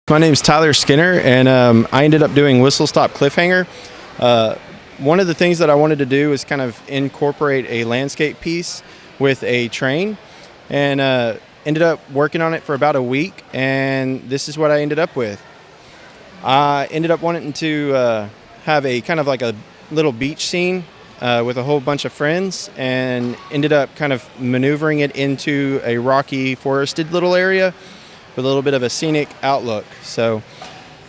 My name's Tyler Skinner, and I ended up doing Whistlestop Cliffhanger. One of the things that I wanted to do was kind of incorporate a landscape piece with a train, and ended up working on it for about a week, and this is what I ended up with. I ended up wanting to have a kind of like a little beach scene with a whole bunch of friends, and ended up kind of maneuvering it into a rocky, forested little area with a little bit of a scenic outlook. So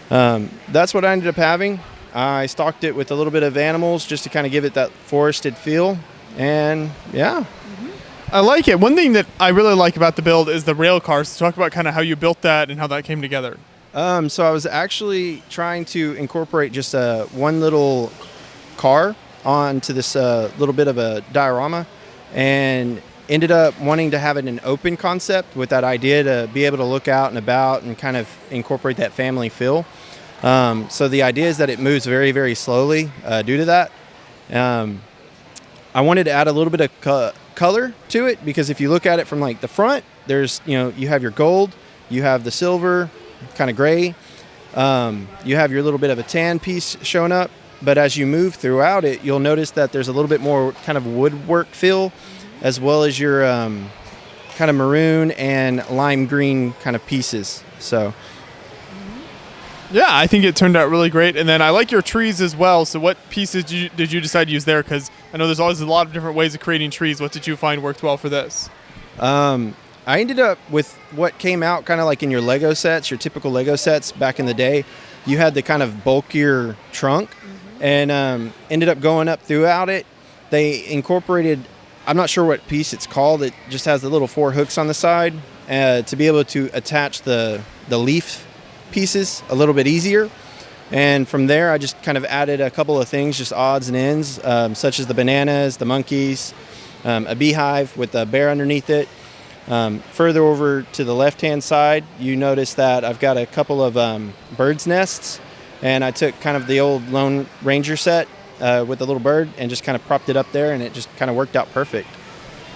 that's what I ended up having. I stocked it with a little bit of animals just to kind of give it that forested feel. And yeah. I like it. One thing that I really like about the build is the rail cars. So talk about kind of how you built that and how that came together. So I was actually trying to incorporate just one little car onto this little bit of a diorama, and ended up wanting to have it an open concept with that idea to be able to look out and about and kind of incorporate that family feel. So the idea is that it moves very, very slowly due to that. I wanted to add a little bit of color to it, because if you look at it from like the front, there's, you have your gold, you have the silver, kind of gray, you have your little bit of a tan piece showing up. But as you move throughout it, you'll notice that there's a little bit more kind of woodwork feel, as well as your kind of maroon and lime green kind of pieces. So yeah, I think it turned out really great. And then I like your trees as well. So what pieces did you decide to use there? Because I know there's always a lot of different ways of creating trees. What did you find worked well for this? I ended up with what came out kind of like in your Lego sets, your typical Lego sets back in the day. You had the kind of bulkier trunk, and ended up going up throughout it. They incorporated, I'm not sure what piece it's called. It just has the little 4 hooks on the side to be able to attach the leaf pieces a little bit easier. And from there, I just kind of added a couple of things, just odds and ends, such as the bananas, the monkeys, a beehive with a bear underneath it. Further over to the left-hand side, you notice that I've got a couple of birds' nests, and I took kind of the old Lone Ranger set with the little bird and just kind of propped it up there, and it just kind of worked out perfect.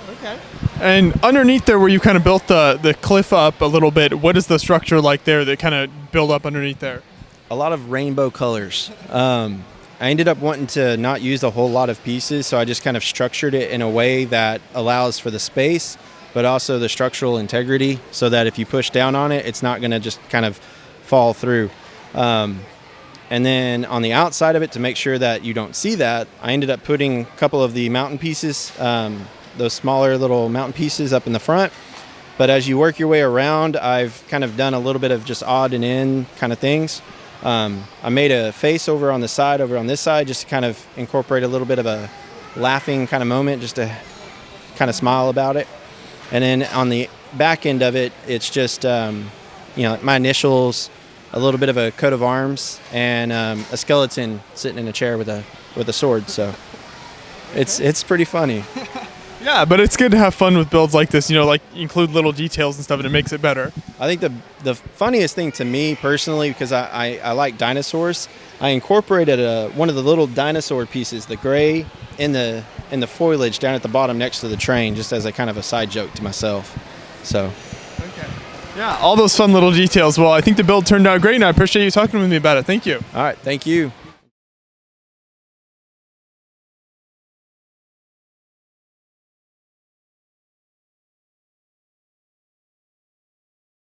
Okay. And underneath there, where you kind of built the cliff up a little bit, what is the structure like there that kind of build up underneath there? A lot of rainbow colors. I ended up wanting to not use a whole lot of pieces, so I just kind of structured it in a way that allows for the space, but also the structural integrity, so that if you push down on it, it's not going to just kind of fall through. And then on the outside of it, to make sure that you don't see that, I ended up putting a couple of the mountain pieces, those smaller little mountain pieces up in the front. But as you work your way around, I've kind of done a little bit of just odd and end kind of things. I made a face over on the side, over on this side, just to kind of incorporate a little bit of a laughing kind of moment, just to kind of smile about it. And then on the back end of it, it's just, my initials, a little bit of a coat of arms, and a skeleton sitting in a chair with a sword. So it's pretty funny. Yeah, but it's good to have fun with builds like this, like include little details and stuff, and it makes it better. I think the funniest thing to me personally, because I like dinosaurs, I incorporated one of the little dinosaur pieces, the gray, in the foliage down at the bottom next to the train, just as a kind of a side joke to myself. So. Okay. Yeah, all those fun little details. Well, I think the build turned out great, and I appreciate you talking with me about it. Thank you. All right, thank you.